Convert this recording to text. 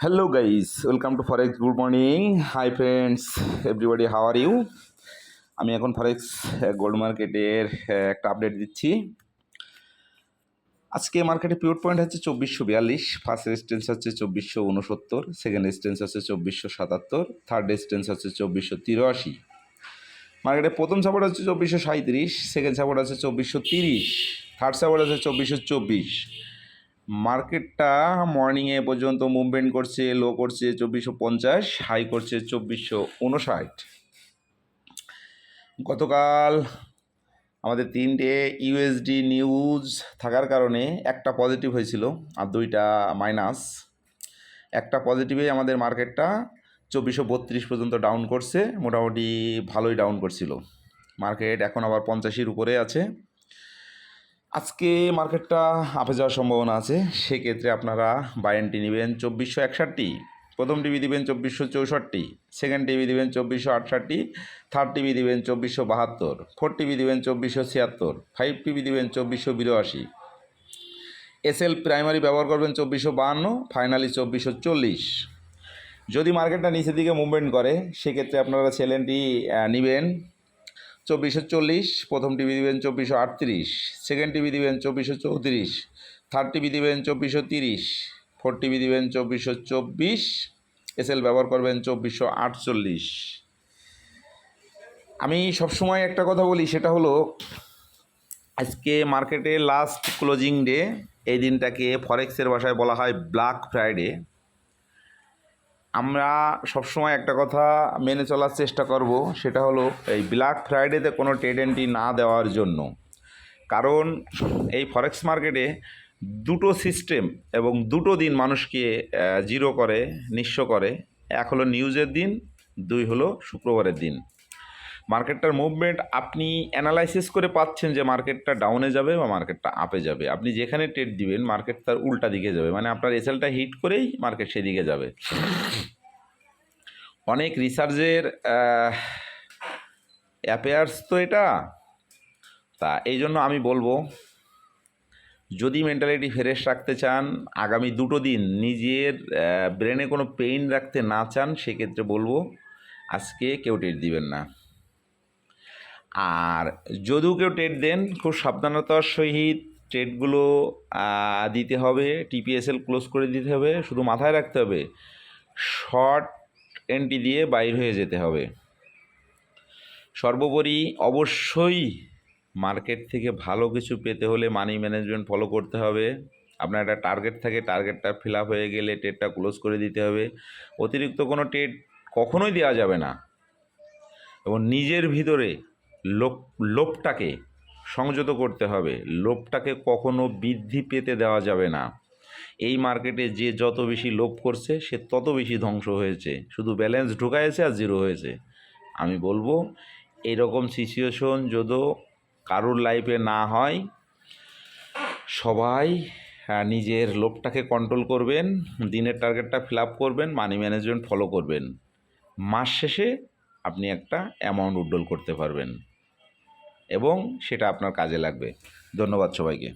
Hello guys, welcome to Forex. Good morning. Hi friends, everybody. How are you? আমি এখন ফরেক্স gold মার্কেটের একটা update দিচ্ছি। আজকে মার্কেটে পিভট পয়েন্ট হচ্ছে 2442, ফার্স্ট রেজিস্ট্যান্স হচ্ছে 2469, সেকেন্ড রেজিস্ট্যান্স হচ্ছে 2477, থার্ড রেজিস্ট্যান্স হচ্ছে 2483। মার্কেটে প্রথম সাপোর্ট হচ্ছে 2437, সেকেন্ড সাপোর্ট আছে 2430, থার্ড সাপোর্ট আছে 2424। মার্কেটটা মর্নিংয়ে পর্যন্ত মুভমেন্ট করছে, লো করছে 2450, হাই করছে 2459। গতকাল আমাদের 3টে ইউএসডি নিউজ থাকার কারণে একটা পজিটিভ হয়েছিল আর 2টা মাইনাস। একটা পজিটিভে আমাদের মার্কেটটা 2432 পর্যন্ত ডাউন করছে, মোটামুটি ভালোই ডাউন করছিল। মার্কেট এখন আবার 85-র উপরে আছে। আজকে মার্কেটটা আপে যাওয়ার সম্ভাবনা আছে, সেক্ষেত্রে আপনারা বাই এন্ট্রি নেবেন 2461, প্রথম টিভি দিবেন 2464, সেকেন্ড টিভি দিবেন 2468, থার্ড টিভি দিবেন 2472, ফোর্থ টিভি দিবেন 2476, ফাইভ টিভি দিবেন 2482, এসএল প্রাইমারি ব্যবহার করবেন 2452, ফাইনালি 2440। যদি মার্কেটটা নিচের দিকে মুভমেন্ট করে সেক্ষেত্রে আপনারা সেল এন্ট্রি নেবেন 2440, প্রথম টিভি দিবেন 2438, সেকেন্ড টিভি দিবেন 2434, থার্ড টিভি দিবেন 2430, ফোর্থ টিভি দিবেন 2424, এসএল ব্যবহার করবেন 2448। আমি সবসময় একটা কথা বলি, সেটা হলো আজকে মার্কেটে লাস্ট ক্লোজিং ডে। এই দিনটাকে ফরেক্সের ভাষায় বলা হয় ব্ল্যাক ফ্রাইডে। আমরা সবসময় একটা কথা মেনে চলার চেষ্টা করব, সেটা হলো এই ব্ল্যাক ফ্রাইডেতে কোনো ট্রেড এন্ট্রি না দেওয়ার জন্য। কারণ এই ফরেক্স মার্কেটে দুটো সিস্টেম এবং দুটো দিন মানুষকে জিরো করে, নিঃস্ব করে। এক হলো নিউজের দিন, দুই হলো শুক্রবারের দিন। মার্কেটটার মুভমেন্ট আপনি অ্যানালাইসিস করে পাচ্ছেন যে মার্কেটটা ডাউনে যাবে বা মার্কেটটা আপে যাবে। আপনি যেখানে ট্রেড দিবেন মার্কেট তার উল্টা দিকে যাবে, মানে আপনার এসএলটা হিট করেই মার্কেট সেদিকে যাবে। অনেক রিসার্চের অ্যাপেয়ার্স তো এটা। তা এই জন্য আমি বলবো, যদি মেন্টালিটি ফ্রেশ রাখতে চান, আগামী দুটো দিন নিজের ব্রেনে কোনো পেইন রাখতে না চান, সেক্ষেত্রে বলবো আজকে কেউ ট্রেড দিবেন না। আর যদিও কেউ ট্রেড দেন, খুব সাবধানতার সহিত ট্রেডগুলো দিতে হবে। টিপিএসএল ক্লোজ করে দিতে হবে। শুধু মাথায় রাখতে হবে শর্ট এন্ট্রি দিয়ে বাইর হয়ে যেতে হবে। সর্বোপরি অবশ্যই মার্কেট থেকে ভালো কিছু পেতে হলে মানি ম্যানেজমেন্ট ফলো করতে হবে। আপনার একটা টার্গেট থাকে, টার্গেটটা ফিল আপ হয়ে গেলে ট্রেডটা ক্লোজ করে দিতে হবে। অতিরিক্ত কোনো ট্রেড কখনোই দেওয়া যাবে না। এবং নিজের ভিতরে লোভটাকে সংযত করতে হবে। লোভটাকে কখনো বৃদ্ধি পেতে দেওয়া যাবে না। এই মার্কেটে যে যত বেশি লোভ করছে সে তত বেশি ধ্বংস হয়েছে, শুধু ব্যালেন্স ঢুকাইছে আর জিরো হয়েছে। আমি বলবো এইরকম সিচুয়েশন যদি কারোর লাইফে না হয়, সবাই নিজের লোভটাকে কন্ট্রোল করবেন, দিনের টার্গেটটা ফিল আপ করবেন, মানি ম্যানেজমেন্ট ফলো করবেন। মাস শেষে আপনি একটা অ্যামাউন্ট উইথড্রল করতে পারবেন এবং সেটা আপনার কাজে লাগবে। ধন্যবাদ সবাইকে।